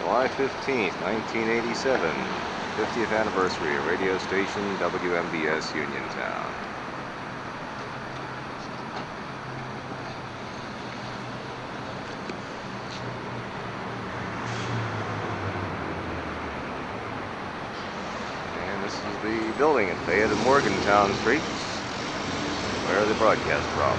July 15th, 1987, 50th anniversary of radio station WMBS Uniontown. And this is the building at Fayette and Morgantown Streets, where the broadcast from.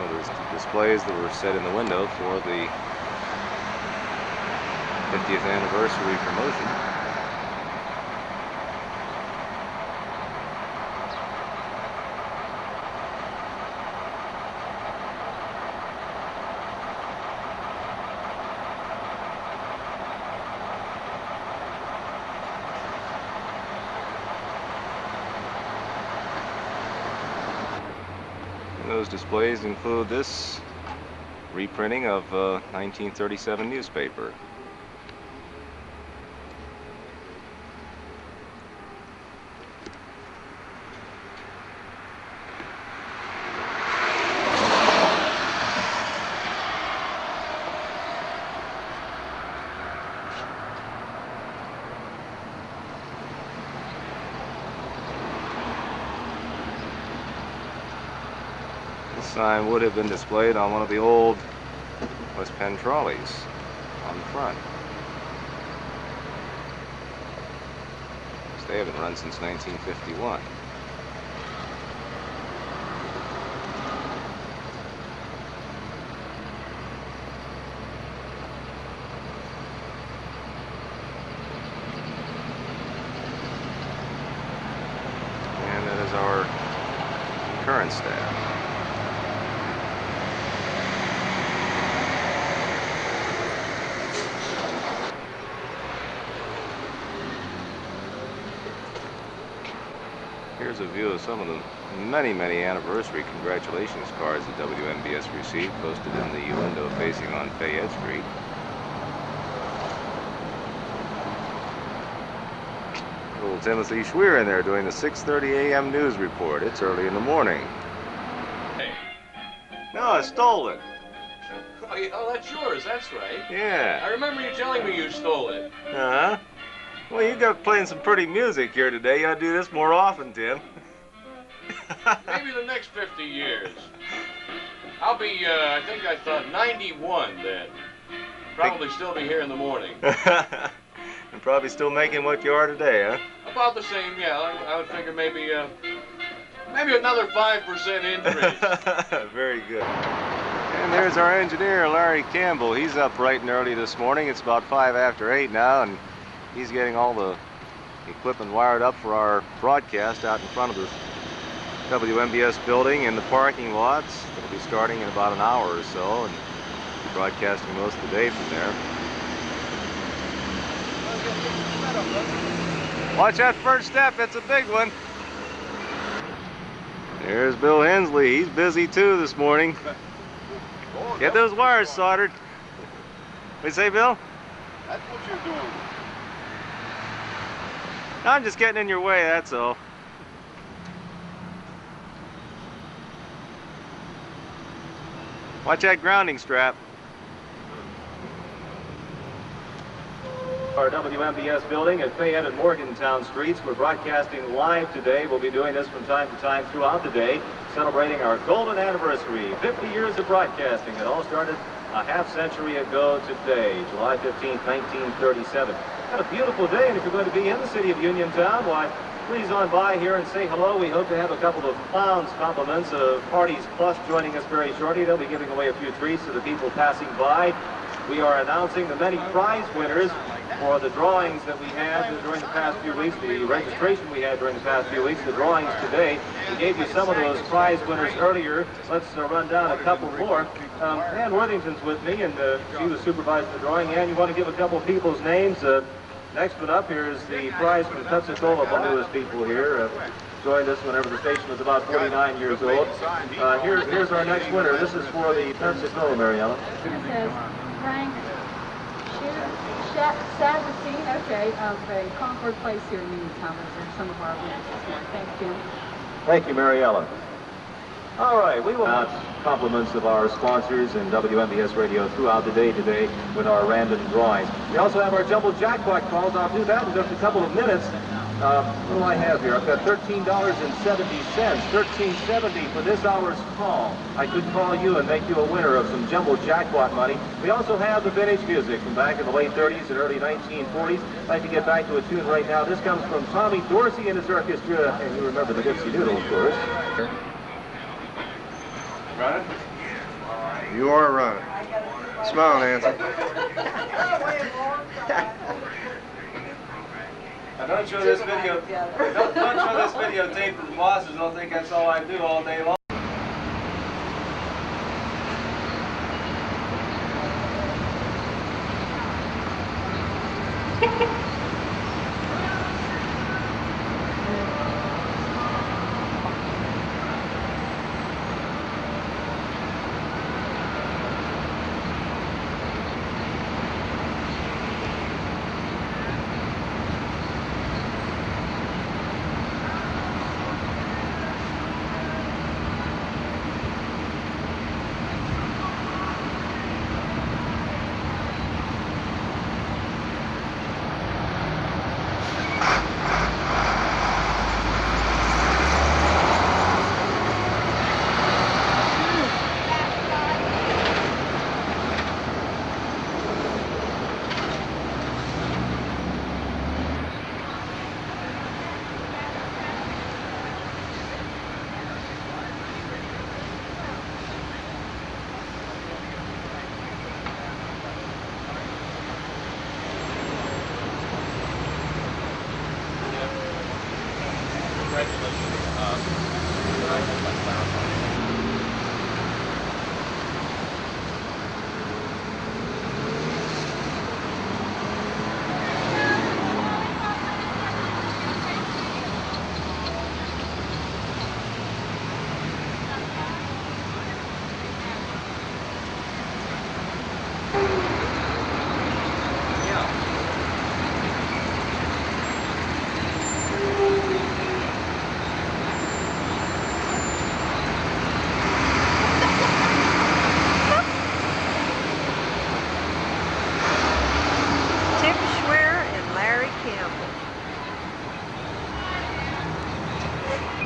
There's displays that were set in the window for the 50th anniversary promotion. Those displays include this reprinting of 1937 newspaper. This sign would have been displayed on one of the old West Penn trolleys on the front. They haven't run since 1951. And that is our current staff. Here's a view of some of the many anniversary congratulations cards that WMBS received, posted in the window facing on Fayette Street. Little Timothy Schweer in there doing the 6:30 a.m. news report. It's early in the morning. Hey. No, I stole it. Oh, that's yours, that's right. Yeah. I remember you telling me you stole it. Uh-huh. Well, you got playing some pretty music here today. You ought to do this more often, Tim. Maybe the next 50 years. I'll be, I think I thought 91 then. Probably still be here in the morning. And probably still making what you are today, huh? About the same, yeah. I would figure maybe another 5% increase. Very good. And there's our engineer, Larry Campbell. He's up bright and early this morning. It's about 5 after 8 now, and he's getting all the equipment wired up for our broadcast out in front of the WMBS building in the parking lots. It'll be starting in about an hour or so, and be broadcasting most of the day from there. Watch that first step, it's a big one. There's Bill Hensley. He's busy too this morning. Get those wires soldered. What do you say, Bill? That's what you're doing. I'm just getting in your way, that's all. Watch that grounding strap. Our WMBS building at Fayette and Morgantown Streets. We're broadcasting live today. We'll be doing this from time to time throughout the day, celebrating our golden anniversary, 50 years of broadcasting. It all started a half-century ago today, July 15th, 1937. Had a beautiful day, and if you're going to be in the city of Uniontown, why, please on by here and say hello. We hope to have a couple of clowns compliments of Parties Plus joining us very shortly. They'll be giving away a few treats to the people passing by. We are announcing the many prize winners for the drawings that we had during the past few weeks, the registration we had during the past few weeks, the drawings today. We gave you some of those prize winners earlier. Let's run down a couple more. Ann Worthington's with me, and she was supervising the drawing. Ann, you want to give a couple of people's names? Next one up here is the prize from Pensacola. One of those people here joined us whenever the station was about 49 years old. Here's our next winner. This is for the Pensacola, Mariella. This is Frank Sabatine, okay, of the Concord Place here in Uniontown. Those are some of our winners this morning. Thank you. Thank you, Mariella. All right, we will have compliments of our sponsors and WMBS Radio throughout the day today with our random drawings. We also have our jumbo jackpot calls. I'll do that in just a couple of minutes. What do I have here? I've got $13.70, $13.70 for this hour's call. I could call you and make you a winner of some jumbo jackpot money. We also have the vintage music from back in the late 30s and early 1940s. I'd like to get back to a tune right now. This comes from Tommy Dorsey and his orchestra, and you remember the Dixie Doodle, of course. Running? You are running. Smile, Nancy. Now don't show this video. Don't show this videotape to the bosses. They'll think that's all I do all day long.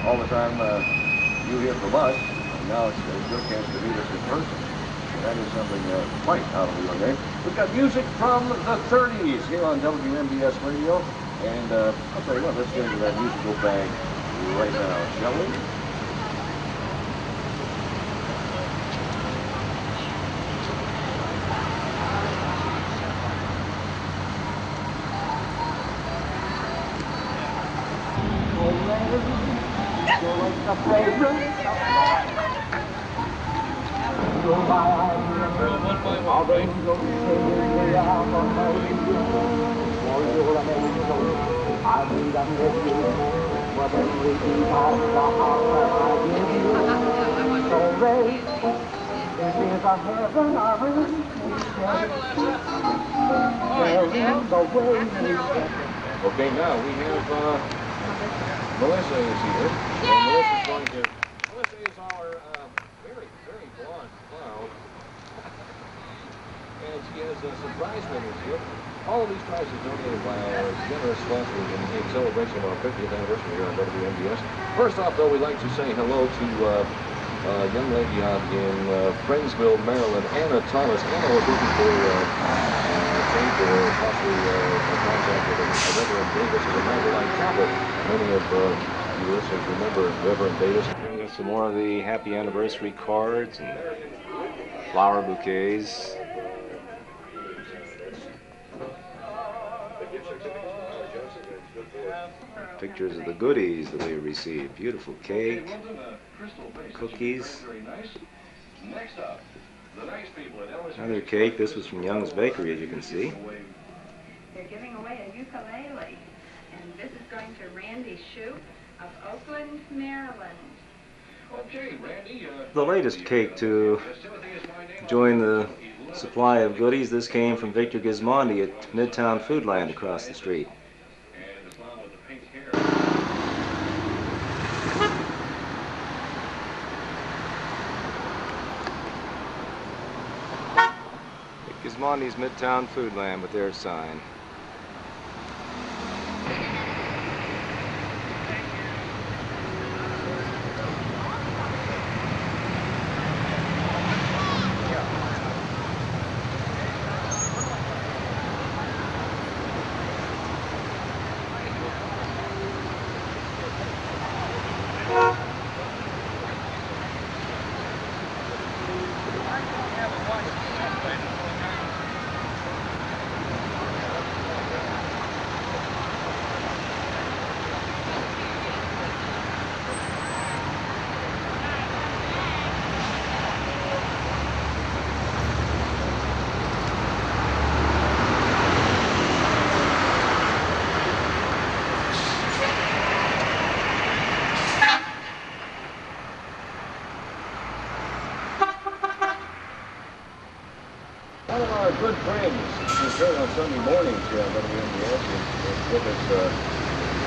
All the time you hear from us, and now it's your chance to meet us in person. So that is something quite out of the ordinary. We've got music from the 30s here on WMBS Radio, and I'll tell you what, let's get into that musical bag right now, shall we? Okay, now we have Melissa is here, and Melissa's going to. Melissa is our very, very blonde clown, and she has some prize winners here. All of these prizes donated by our generous sponsors in celebration of our 50th anniversary here on WMBS. First off, though, we'd like to say hello to a young lady out in Friendsville, Maryland, Anna Thomas. Anna was looking for Kate or possibly contact with a Reverend Davis of the Untitled Chapter. Many of you listeners remember Reverend Davis. We got some more of the happy anniversary cards and flower bouquets. Pictures of the goodies that we received. Beautiful cake, cookies, another cake. This was from Young's Bakery, as you can see. They're giving away a ukulele, and this is going to Randy Shoup of Oakland, Maryland. Okay, Randy. The latest cake to join the supply of goodies. This came from Victor Gismondi at Midtown Foodland across the street. Gismondi's Midtown Foodland with their sign. One of our good friends is here on Sunday mornings here on WMBS is with us to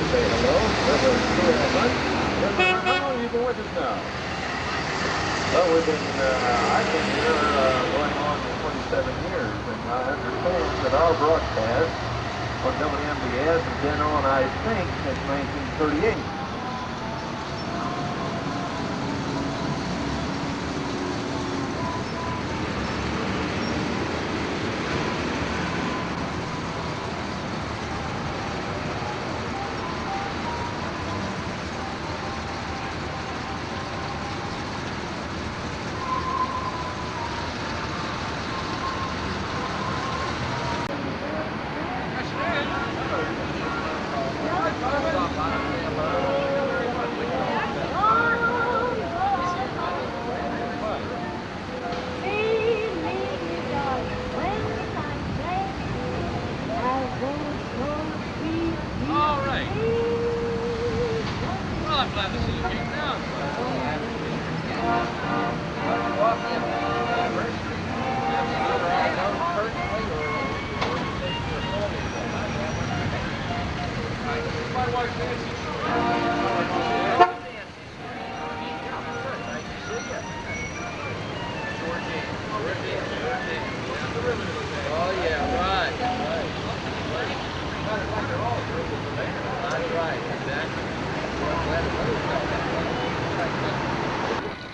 say hello. Reverend Stuart Hunt. Reverend, how long have you been with us now? Well, I've been here going on 27 years, and I understand that our broadcast on WMBS has been on, I think, since 1938.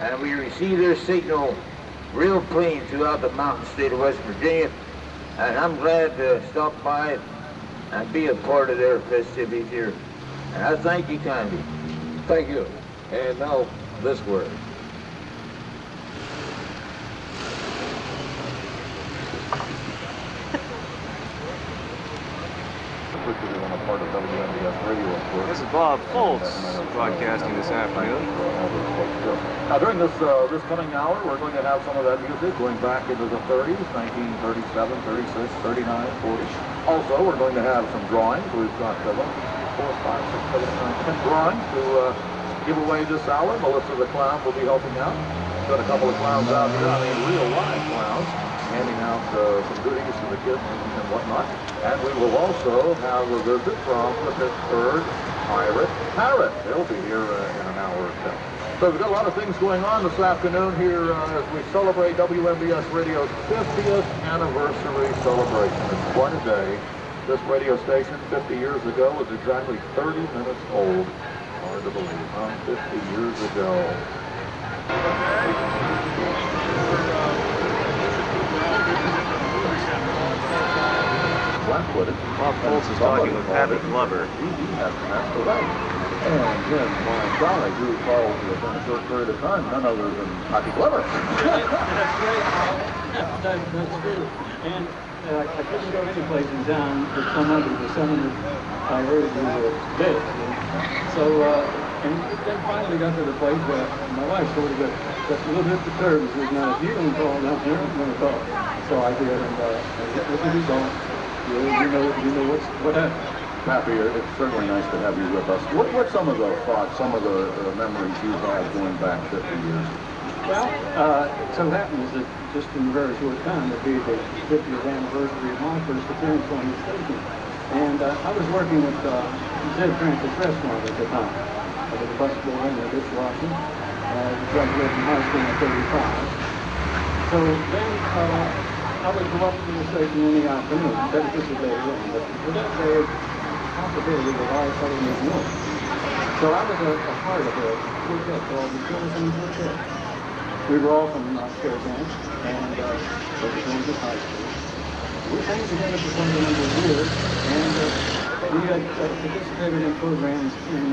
And we receive their signal real plain throughout the mountain state of West Virginia. And I'm glad to stop by and be a part of their festivities here. And I thank you kindly. Thank you. And now, this word. On a part of WMBS radio, of course. This is Bob Foltz broadcasting this afternoon. Now, during this coming hour, we're going to have some of that music going back into the 30s, 1937, 36, 39, 40. Also, we're going to have some drawings. We've got 4, 5, 6, 7, 8, 9, 10 drawings to give away this hour. Melissa the Clown will be helping out. Got a couple of clowns out here, I mean real live clowns, handing out some goodies to the kids and whatnot. And we will also have a visit from the Pittsburgh Pirate Parrot. They'll be here in an hour or so. So we've got a lot of things going on this afternoon here as we celebrate WMBS Radio's 50th anniversary celebration. It's quite a day. This radio station 50 years ago was exactly 30 minutes old. Hard to believe, huh? 50 years ago. Flat-footed. Bob Foltz is talking with Pappy Glover. That's correct. And then my golly, who followed within a short period of time, none other than Pappy Glover. That's great. That's true. And I couldn't go any place in town with someone who was someone that I heard who was dead. So, and then finally got to the place where my wife sort of got just a little bit perturbed. She said, now, if you don't call down here, I'm going to call. So I did, and what did he call? You know what happened. Pappy, it's certainly nice to have you with us. What some of the thoughts, some of the memories you have going back 50 years? Well, it so happens that just in a very short time, it'll be the 50th anniversary of my first appearance on the station. And I was working at Zed Francis Restaurant at the time. I was a busboy and a dishwasher. Graduated from high school in '35. So then I would go up to the station in the afternoon. This is later on, but for that day, possibility that I started to know. So I was a part of a quartet called the Citizen Quartet. We were all from Fairbanks and going to high school. We sang together for some number of years, and we had participated in programs in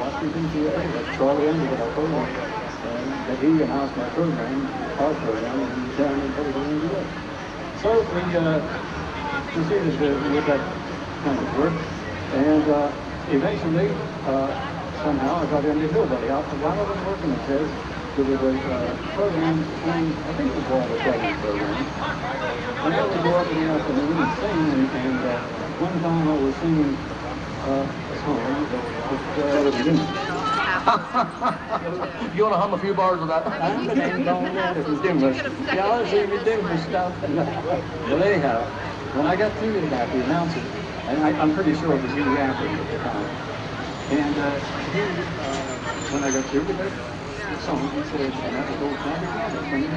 Washington, D.C. Shortly ended our program, and he announced our program, and down in India. So we proceeded with that kind of work, and eventually, somehow I got into Hillbilly. While I was working at this, there was a program, I think it was one of the second programs, and I would go up in the afternoon and sing, and one time I was singing a song that was You want to hum a few bars of that? I'm the name on that. It was Dimwit. Y'all see me Dimwit stuff. Well, anyhow, when I got through with that, the announcer, and I'm pretty sure it was Hugh Gafford at the time, and when I got through with that song, he said, and that was old Campbell singing,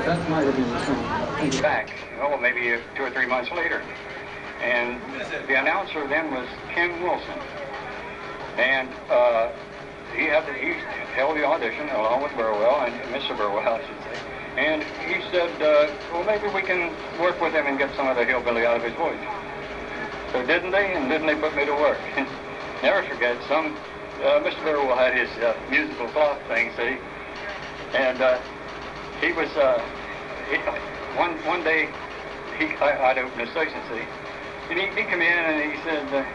that might have been the song. Back, oh, maybe 2 or 3 months later. And the announcer then was Ken Wilson. And he held the audition along with Burwell, and Mr. Burwell, I should say. And he said, well, maybe we can work with him and get some of the hillbilly out of his voice. So didn't they? And didn't they put me to work? Never forget, Mr. Burwell had his musical clock thing, see? And he was, one day, I'd opened the station, see? And he came in and he said,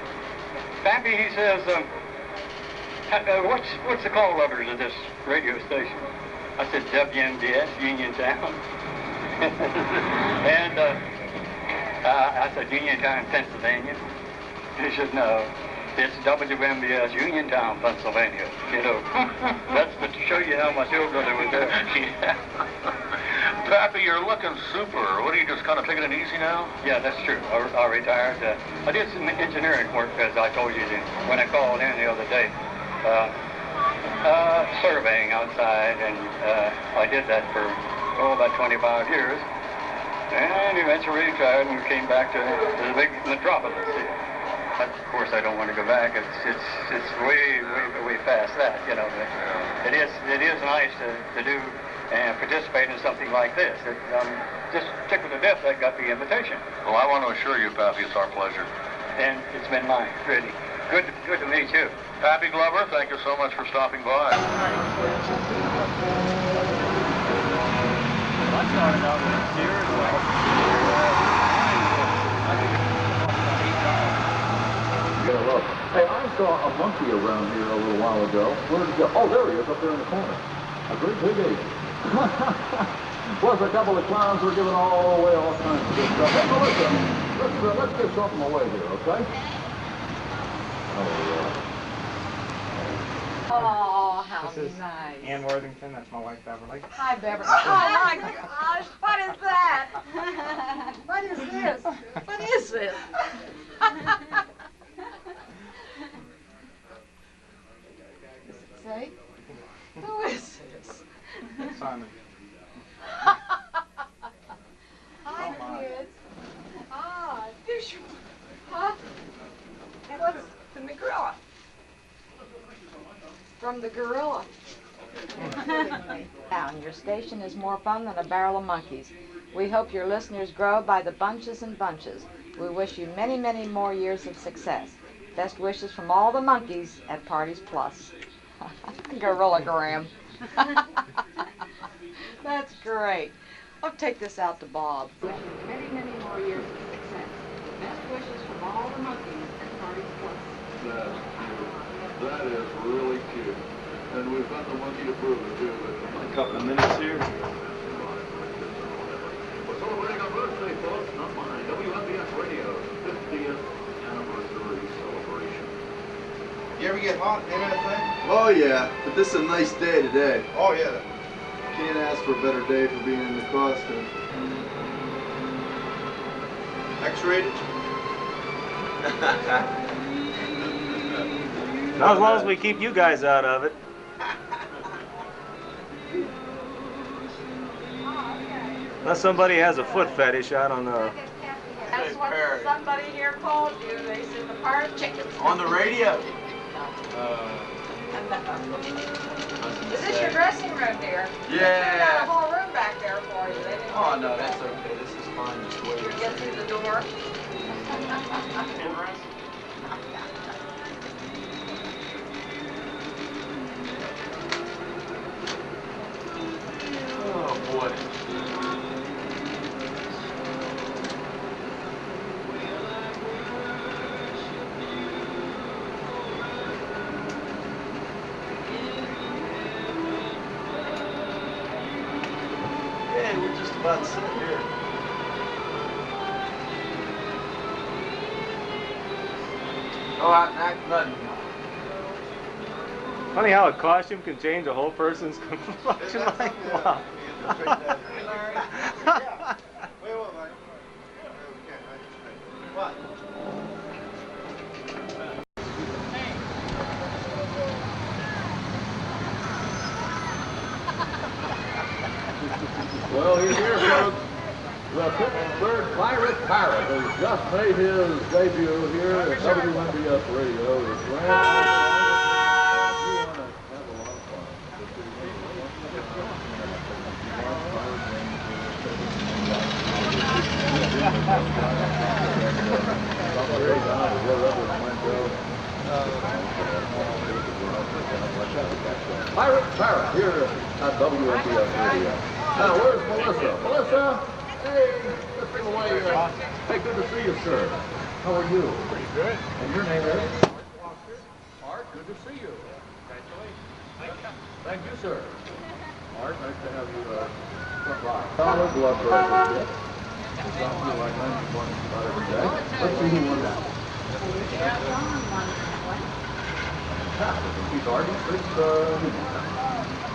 Pappy, he says, what's the call letters of this radio station? I said, WMBS, Uniontown. And I said, Uniontown, Pennsylvania. And he said, no, it's WMBS, Uniontown, Pennsylvania. You know, that's to show you how much hillbilly was there. Pappy, you're looking super. What are you, just kind of taking it easy now? Yeah, that's true. I retired. I did some engineering work, as I told you when I called in the other day. Surveying outside, and I did that for about 25 years, and eventually retired and came back to the big metropolis. Of course, I don't want to go back. It's way past that, you know. It is nice to do and participate in something like this. Just tickled to death that got the invitation. Well, I want to assure you, Pappy, it's our pleasure. And it's been mine, really. Good to meet you. Pappy Glover, thank you so much for stopping by. I started out in Sears. Hey, I saw a monkey around here a little while ago. Where did he go? Oh, there he is, up there in the corner. A great big ape. Plus a couple of clowns were giving all away all kinds of good stuff. Hey, listen, let's give something away here, okay? Oh, how nice. Ann Worthington, that's my wife Beverly. Hi, Beverly. Oh, my gosh, what is that? What is this? What is this? Does it say? Who is this? Simon. Hi, kids. Ah, fish. Huh? What's from the gorilla? From the gorilla. Your station is more fun than a barrel of monkeys. We hope your listeners grow by the bunches and bunches. We wish you many, many more years of success. Best wishes from all the monkeys at Parties Plus. Gorillagram. That's great. I'll take this out to Bob. Many, many more years of success. Best wishes from all the monkeys at Parties Plus. That's cute. That is really cute. And we've got the monkey to prove it, too. A couple of minutes here. We're celebrating our birthday, folks. Not mine. WMBS Radio 50th anniversary celebration. You ever get hot in that thing? Oh yeah, but this is a nice day today. Oh yeah. Can't ask for a better day for being in the costume. X-rated? Not as long as we keep you guys out of it. Unless somebody has a foot fetish out on the... That's what somebody here called you. They said the parrot chicken. On the radio. Is this your dressing room, dear? Yeah. They turned out a whole room back there for you. They didn't Oh, no, that's okay. This is fine. Just wait. you get through the door. Oh, boy. Yeah, we're just about sitting here. Oh, act nothing. Funny how a costume can change a whole person's complexion like wow. Well, he's here, folks. The Pittsburgh Pirate has just made his debut here at WMBS Radio. It's Pirate Parrot here at WMBS Radio. Now, where's Melissa? Melissa? Hey, let's give away. Hey, good to see you, sir. How are you? Pretty good. And your name is? Art, good to see you. Congratulations. Thank you, sir. Art, nice to have you come by. Solid blood pressure. Sounds like 90 about every day. Let's see who won that. He's already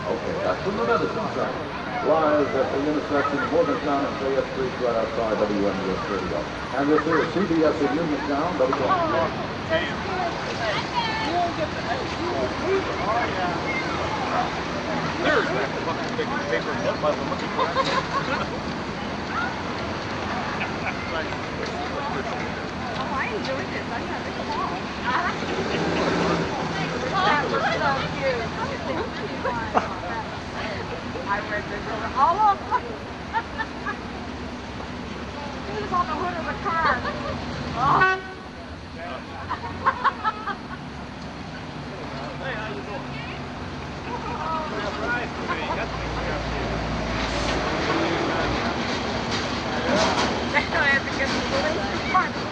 okay, that's from the medicine side. Live at the intersection of Morgantown and Fayette Street right outside WMBS Radio. And this is CBS in Uniontown, WMBS. There's that fucking big paper clip I've been looking for. Oh, I enjoyed this. I had a ball. That was so cute. I read the all of them. He was on the hood of the car. Oh. Hey, how you doing? Surprise for me. That's I have to get the police department.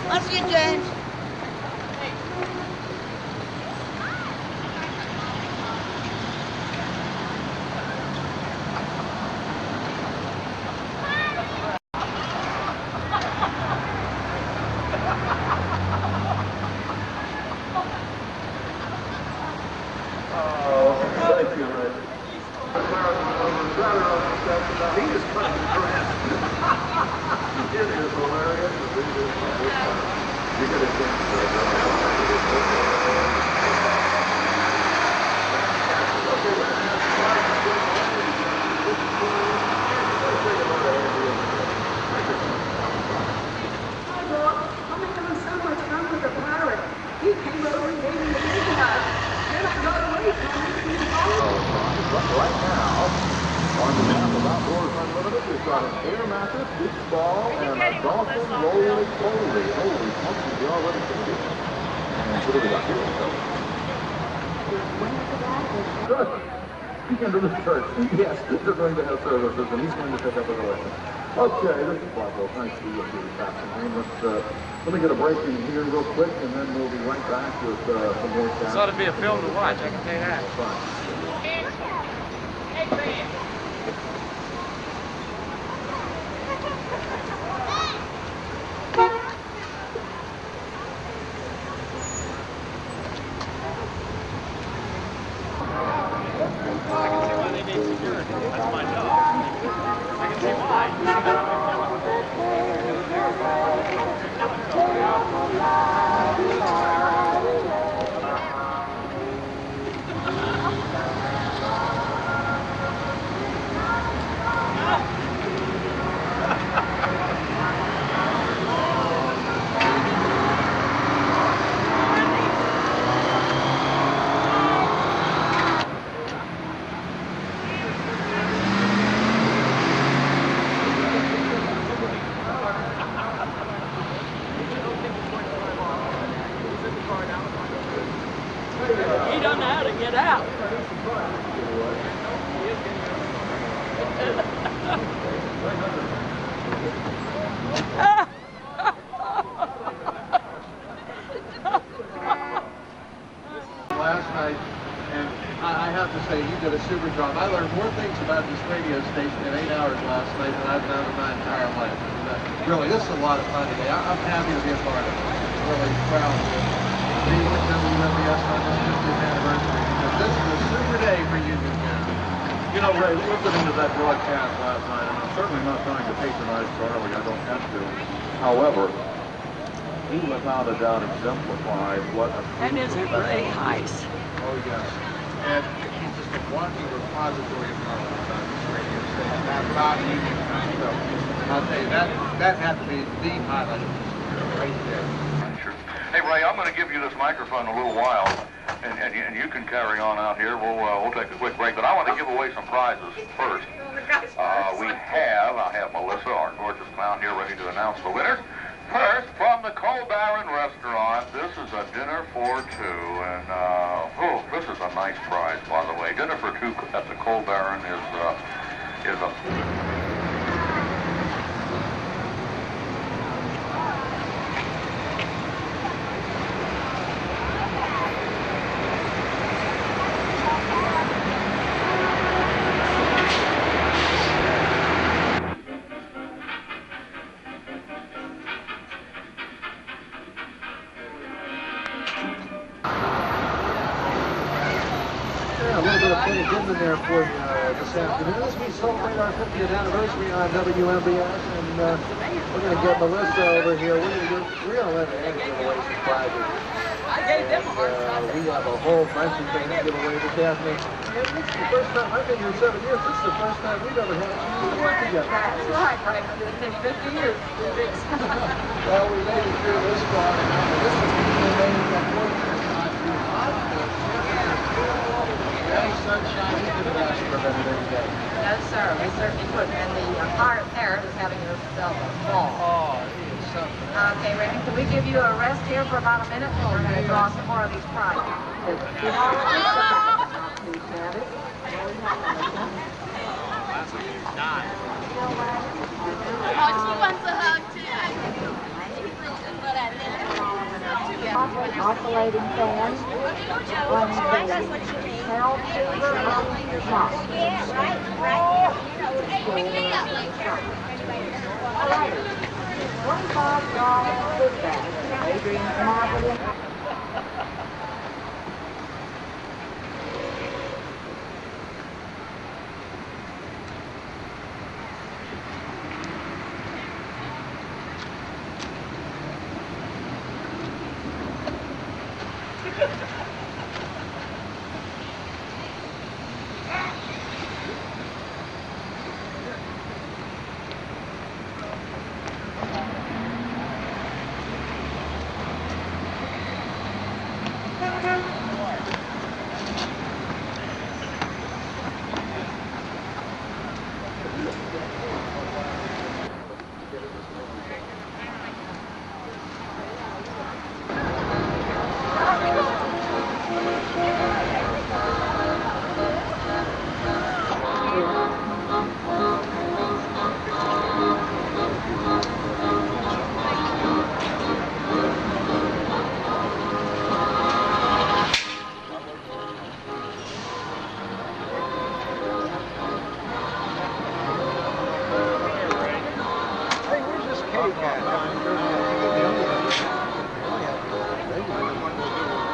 What's your James? Thank you, Ray. He is cutting grass. It is hilarious. You get a chance I'm having so much fun with the pirate. He came over and gave me the big hug. Then I got away from him. Right now, on the map of Outdoors Unlimited, we've got an air mattress, beach ball, and a dolphin roly-poly. Holy smokes, you're all ready for this. And what do we got here? Good. Into the church. Yes, they're going to have services, and he's going to pick up a lesson. Okay, this is Blackwell. Thanks to you for the captain. Let me get a break in here real quick, and then we'll be right back with some more chat. This ought to be a film to watch, I can tell you that. I can see why they need security. That's my job. I can see why. He don't know how to get out. Last night, and I have to say, you did a super job. I learned more things about this radio station in 8 hours last night than I've done in my entire life. Really, this is a lot of fun today. I'm happy to be a part of it. Really proud of being with WMBS on this 50th anniversary. Because this is a super day for Union County. You know, Ray, listening to that broadcast last night, and I'm certainly not trying to patronize Charlie, I don't have to. However, he without a doubt exemplified what a... And isn't Ray nice? Oh, yes. And he's just a walking repository of knowledge on this radio station. That about Union County. So, I'll tell you, that had to be the highlight of this year, right there. Sure. Hey, Ray, I'm going to give you this microphone a little while, and you can carry on out here. We'll take a quick break, but I want to give away some prizes first. I have Melissa, our gorgeous clown, here ready to announce the winners. First, from the Coal Baron Restaurant, this is a dinner for two, and this is a nice prize, by the way. Dinner for two at the Coal Baron is a... A little bit of funny getting in there for you this afternoon as we celebrate our 50th anniversary on WMBS, and we're going to get Melissa over here. We're going to We're going to let Ann give away some prizes. I gave them a hard time. We have a whole bunch of things to give away to Daphne. And this is the first time, I've been here 7 years, this is the first time we've ever had a chance to work together. That's right, Raymond. It's been 50 years. Well, we made it through this far. This is the amazing sunshine, you could have asked for a better day today. No, sir, we certainly couldn't. And the parrot is having herself a ball. Oh, it is something. Okay, Raymond, can we give you a rest here for about a minute? We're going to draw some more of these prizes. Oh, she wants a hug too. Oscillating fans. Harold $25 Adrian's marketing.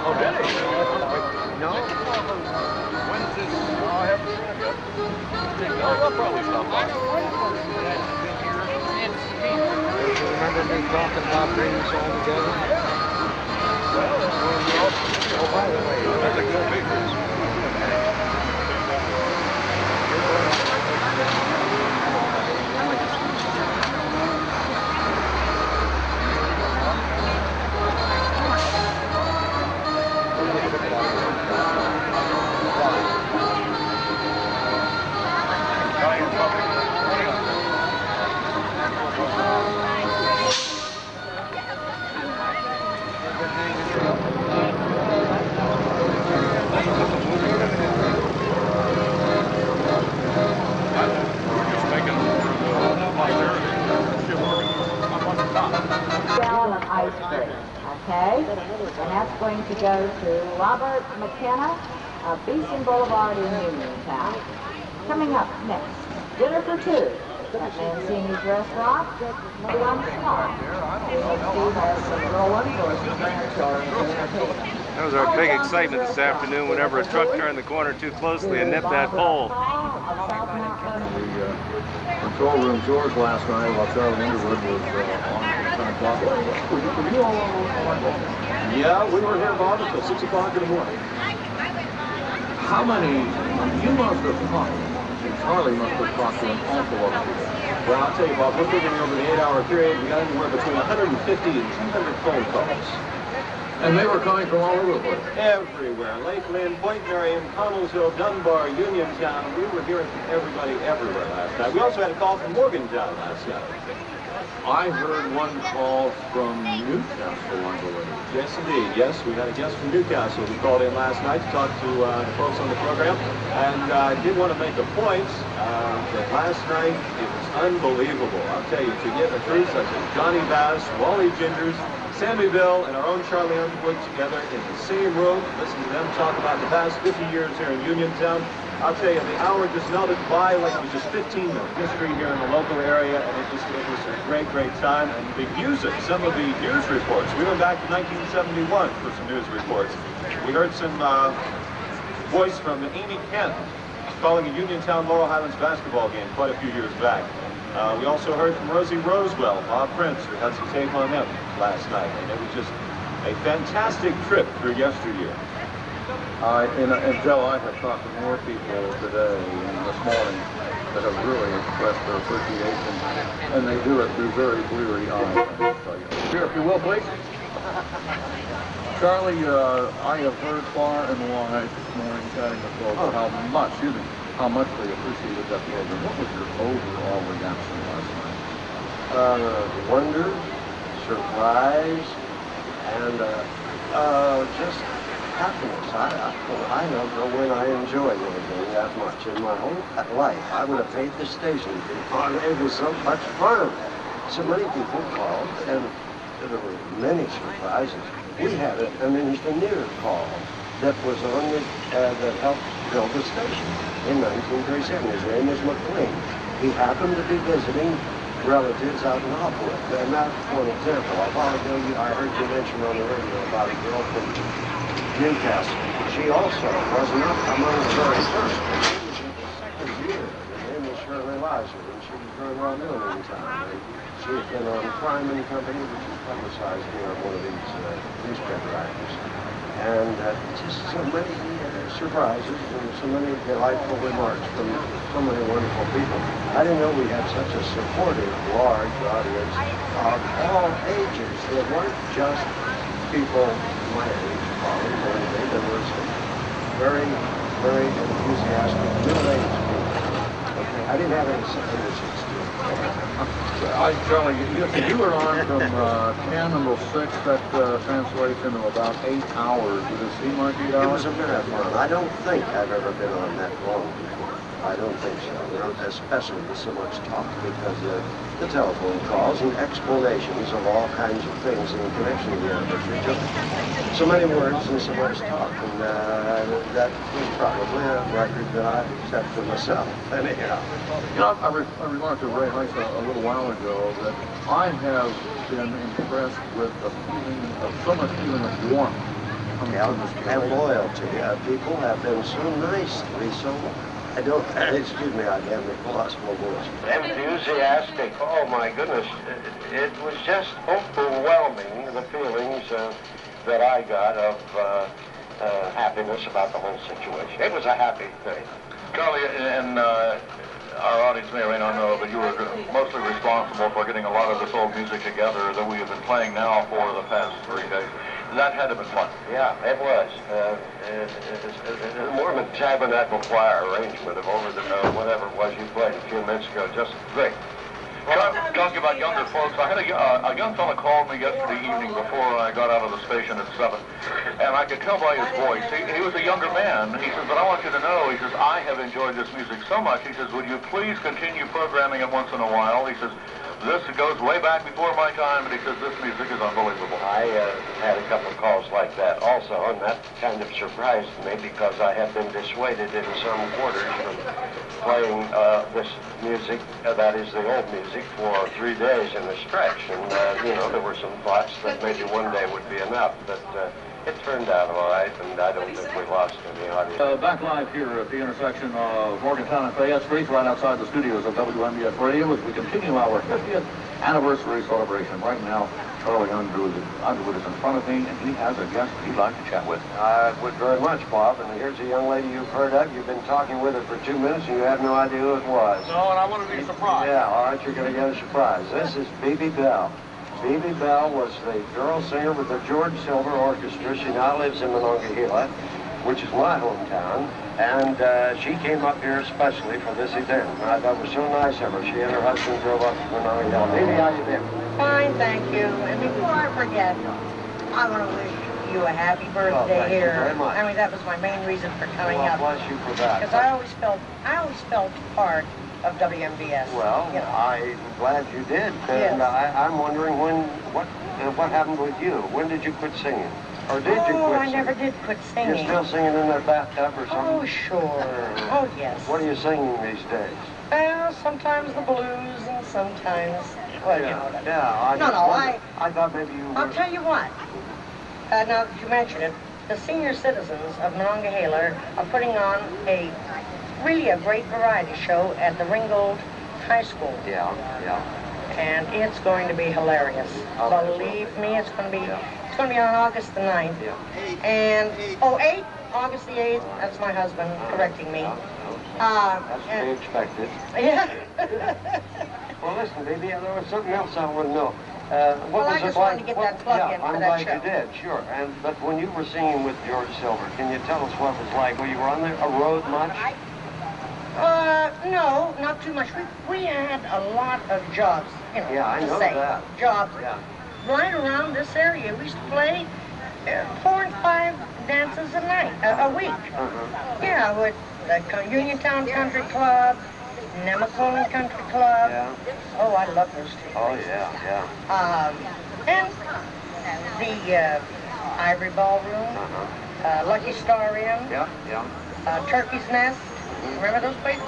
Oh, did he? No? When's this? I haven't seen it yet. They'll probably stop by. Remember me talking about bringing us all together? Oh, by the way, that's a good picture. Okay, and that's going to go to Robert McKenna of Beeson Boulevard in Uniontown. Coming up next, dinner for two at Mancini's Restaurant. Lunch slot. Steve has some rolling for some grandchildren to entertain. That was our big excitement this afternoon whenever a truck turned the corner too closely and nipped that pole. The control room tours last night while Charlie Underwood was on trying to talk. Were you all on? Yeah, we were here about until 6 o'clock in the morning. How many? You must have talked. Charlie must have talked to an awful lot of people. Well, I'll tell you, Bob, we're figuring over the 8-hour period, we got anywhere between 150 and 200 phone calls. And they were coming from all over the place. Everywhere. Lakeland, Point Merriam, Connellsville, Dunbar, Uniontown. We were hearing from everybody everywhere last night. We also had a call from Morgantown last night. I heard one call from Newcastle, I believe. Yes, indeed. Yes, we had a guest from Newcastle who called in last night to talk to the folks on the program. And I did want to make a point that last night it was unbelievable. I'll tell you, to get a crew such as Johnny Bass, Wally Gingers, Sammy Bill, and our own Charlie Underwood together in the same room, listen to them talk about the past 50 years here in Uniontown. I'll tell you, the hour just melted by like it was just 15 minutes history here in the local area, and it was a great, great time. And the music, some of the news reports, we went back to 1971 for some news reports. We heard some voice from Amy Kent calling a Uniontown Laurel Highlands basketball game quite a few years back. And We also heard from Rosie Rosewell, Bob Prince, who had some tape on them last night. And it was just a fantastic trip through yesteryear. And Joe, I have talked to more people today and this morning that have really expressed their appreciation, and they do it through very bleary eyes. Here, if you will, please. Charlie, I have heard far and wide this morning chatting with folks how much they appreciated that program. What was your overall reaction last night? Wonder, surprise, and just happiness. I don't know when I enjoyed anything that much in my whole life. I would have paid the station fee. It was so much fun. So many people called, and there were many surprises. We had an engineer call that was on that helped build the station in 1937. His name is McLean. He happened to be visiting relatives out in Hopwood. And that's one example. A while ago, I heard you mention on the radio about a girl from Newcastle. She also was not among the very first, but she was in the second year. Her name was Shirley Lizer, and she was very well known in town. And she had been on Crime and Company, which is publicized here on one of these newspaper actors. And just so many surprises and so many delightful remarks from so many wonderful people. I didn't know we had such a supportive, large audience of all ages. There weren't just people my age calling or anything. There was very, very enthusiastic middle-aged people. Okay, I didn't have any sentences to Charlie, you were on from 10 until 6. That translates into about 8 hours. Did it seem like 8 hours? It was a marathon. I don't think I've ever been on that long before. I don't think so. You know, especially with so much talk, because the telephone calls and explanations of all kinds of things in connection with the anniversary. Just so many words and so much talk, and that was probably a record that I set for myself. Anyhow. You know, I remarked to Ray Heiss a little while ago that I have been impressed with the feeling of so much feeling of warmth. And loyalty. People have been so nice to me, so excuse me, I haven't lost my voice. Enthusiastic, oh my goodness. It was just overwhelming, the feelings that I got of happiness about the whole situation. It was a happy thing. Charlie, and our audience may or may not know, but you were mostly responsible for getting a lot of this old music together that we have been playing now for the past 3 days. That had to have been fun. Yeah, it was. The Mormon Tabernacle Choir arrangement of over the whatever it was you played a few minutes ago, just great. Talking about younger folks, I had a young fella called me yesterday evening before I got out of the station at 7, and I could tell by his voice, he was a younger man. He says, but I want you to know, he says, I have enjoyed this music so much. He says, would you please continue programming it once in a while? He says, this goes way back before my time, and he says, this music is unbelievable. I had a couple of calls like that also, and that kind of surprised me because I have been dissuaded in some quarters from playing this music, that is the old music, for 3 days in a stretch. And, you know, there were some thoughts that maybe one day would be enough, but it turned out all right, and I don't think we lost any audience. Back live here at the intersection of Morgantown and Fayette Streets, right outside the studios of WMBS Radio, as we continue our 50th anniversary celebration. Right now, Charlie Underwood is in front of me, and he has a guest he'd like to chat with. I would very much, Bob, and here's a young lady you've heard of. You've been talking with her for 2 minutes, and you have no idea who it was. No, and I want to be surprised. Yeah, all right, you're going to get a surprise. This is Bebe Bell. Bebe Bell was the girl singer with the George Silver Orchestra. She now lives in Monongahela, which is my hometown, and she came up here especially for this event. And I thought it was so nice of her. She and her husband drove up to Monongahela. Bebe, how you been? Fine, thank you. And before I forget, I want to wish you a happy birthday thank here. you very much. I mean, that was my main reason for coming up. Bless you for that. Because I always felt part of WMBS. Well, you know. I'm glad you did. Yes. And I'm wondering what happened with you? When did you quit singing? Or did you quit Oh, I singing? never did quit singing. You're still singing in that bathtub or something? Oh, sure. Oh, yes. What are you singing these days? Well, sometimes the blues and sometimes, well, you know. Yeah, I thought maybe you were... I'll tell you what. Now that you mention it, the senior citizens of Monongahela are putting on really a great variety show at the Ringgold high school. Yeah, yeah. And it's going to be hilarious. Believe me, it's going to be on August the 9th. Yeah. And, 8th? August the 8th. That's my husband correcting me. That's to be expected. Yeah. Well, listen, baby, there was something else I want to know. Well, I just wanted to get that plug in for that show. I'm glad you did, sure. But when you were singing with George Silver, can you tell us what it was like? Were you on a road much? No, not too much. We had a lot of jobs, Yeah, I know that. Jobs. Yeah. Right around this area. We used to play 4 and 5 dances a night, a week. Yeah, with the Uniontown Country Club, Nemacolin Country Club. Yeah. Oh, I love those two. Oh, yeah, And the Ivory Ballroom, Lucky Star Inn, Turkey's Nest. Remember those places?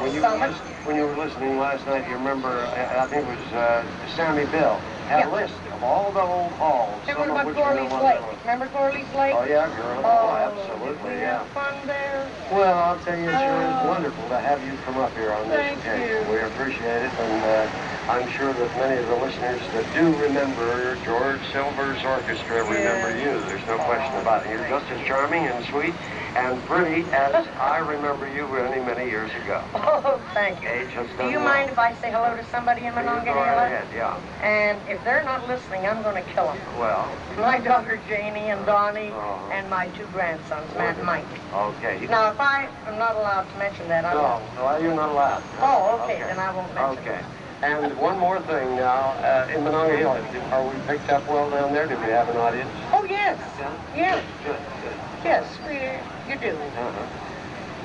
When you were listening last night, you remember, I think it was Sammy Bill, had a list of all the old halls. And what about Gorley's Lake? Remember Gorley's Lake? Oh, yeah, girl. Oh, absolutely, yeah. Fun there. Well, I'll tell you, it sure is wonderful to have you come up here on this occasion. We appreciate it, and I'm sure that many of the listeners that do remember George Silver's orchestra remember you. There's no question about it. You're just as charming and sweet and pretty as I remember you many, many years ago. Oh, thank you. Do you mind if I say hello to somebody in Monongahela? Go ahead, yeah. And if they're not listening, I'm going to kill them. Well. My daughter Janie and Donnie and my 2 grandsons, Matt and Mike. Okay. Now, if I am not allowed to mention that, I won't. No, you're not allowed. Oh, okay, then I won't mention it. Okay. And one more thing now, in Monongahela, are we picked up well down there? Do we have an audience? Oh, yes. Yeah. Good. Yes, you do.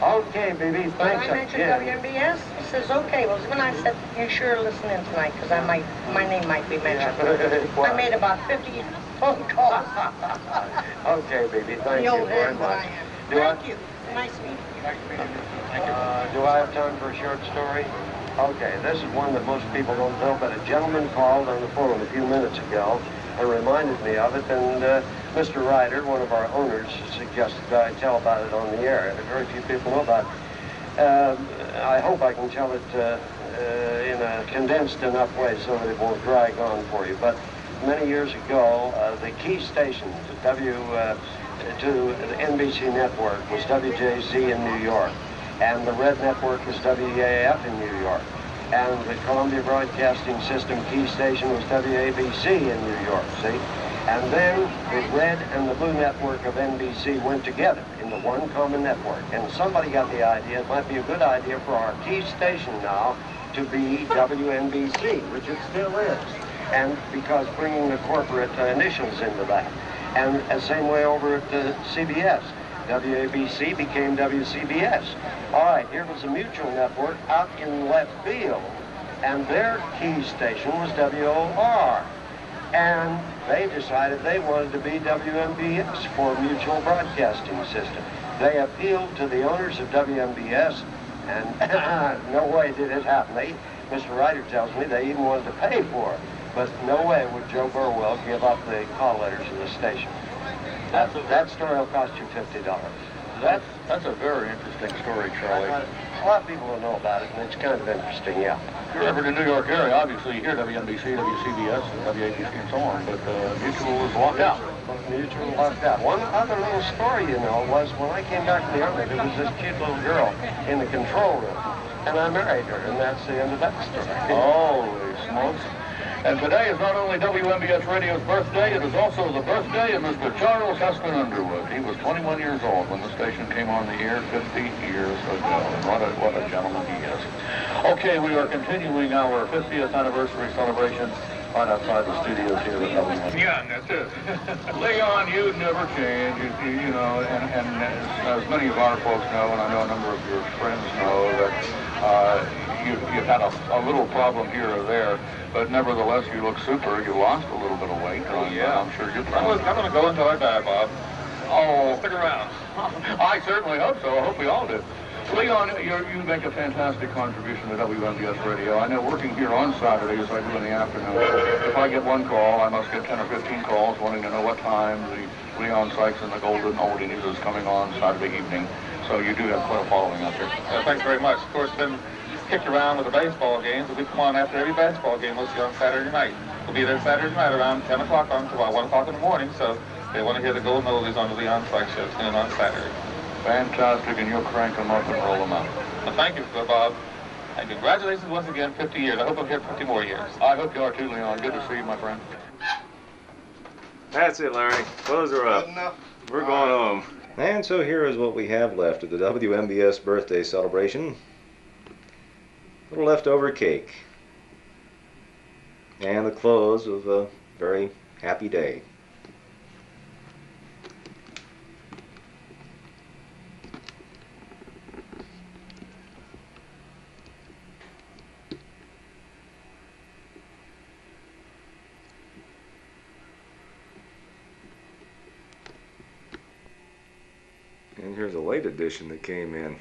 Okay, baby, thanks When I mentioned WMBS, he says, okay. Well, when I said, you sure listen in tonight, because my name might be mentioned. I made about 50 phone calls. Okay, baby, thank you very much. Thank you. Nice meeting you. Do I have time for a short story? Okay, this is one that most people don't know, but a gentleman called on the phone a few minutes ago and reminded me of it, and Mr. Ryder, one of our owners, suggested that I tell about it on the air. Very few people know about it. I hope I can tell it in a condensed enough way so that it won't drag on for you. But many years ago, the key station to the NBC network was WJZ in New York, and the red network was WAF in New York, and the Columbia Broadcasting System key station was WABC in New York, see? And then the red and the blue network of NBC went together into one common network, and somebody got the idea, it might be a good idea for our key station now to be WNBC, which it still is, and because bringing the corporate initials into that. And the same way over at CBS. WABC became WCBS. All right, here was a mutual network out in left field, and their key station was WOR. And they decided they wanted to be WMBS for Mutual Broadcasting System. They appealed to the owners of WMBS, and no way did it happen. Mr. Ryder tells me they even wanted to pay for it, but no way would Joe Burwell give up the call letters of the station. That story will cost you $50. That's a very interesting story, Charlie. A lot of people don't know about it, and it's kind of interesting, yeah. If you're ever in the New York area, obviously you hear WNBC, WCBS, and WABC and so on, but Mutual was locked out. Mutual locked out. One other little story, you know, was when I came back from the Army, there was this cute little girl in the control room, and I married her, and that's the end of that story. Holy smokes. And today is not only WMBS Radio's birthday, it is also the birthday of Mr. Charles Heston Underwood. He was 21 years old when the station came on the air 50 years ago. And what a gentleman he is. Okay, we are continuing our 50th anniversary celebration right outside the studios here at WMBS. Yeah, that's it. Leon, you never change. You know, and as many of our folks know, and I know a number of your friends know, that you've had a little problem here or there, but nevertheless, you look super. You lost a little bit of weight. I'm sure you're I'm going to go until I die, Bob. Oh, stick around. I certainly hope so. I hope we all do. Leon, you make a fantastic contribution to WMBS Radio. I know working here on Saturdays, I do in the afternoon. If I get one call, I must get 10 or 15 calls wanting to know what time the Leon Sykes and the Golden Oldie News is coming on Saturday evening. So you do have quite a following out there. Thanks very much. Of course, been kicked around with the baseball games, and we come on after every basketball game, mostly on Saturday night. We'll be there Saturday night around 10 o'clock on to 1 o'clock in the morning, so if they want to hear the Golden Oldies on the Leon Flex Show tune in on Saturday. Fantastic, and you'll crank them up and roll them out. Well, thank you, Bob. And congratulations once again, 50 years. I hope I'm here 50 more years. I hope you are too, Leon. Good to see you, my friend. That's it, Larry. Clothes are up. Good enough. We're going home. And so here is what we have left of the WMBS birthday celebration. A little leftover cake. And the close of a very happy day. And here's a late edition that came in.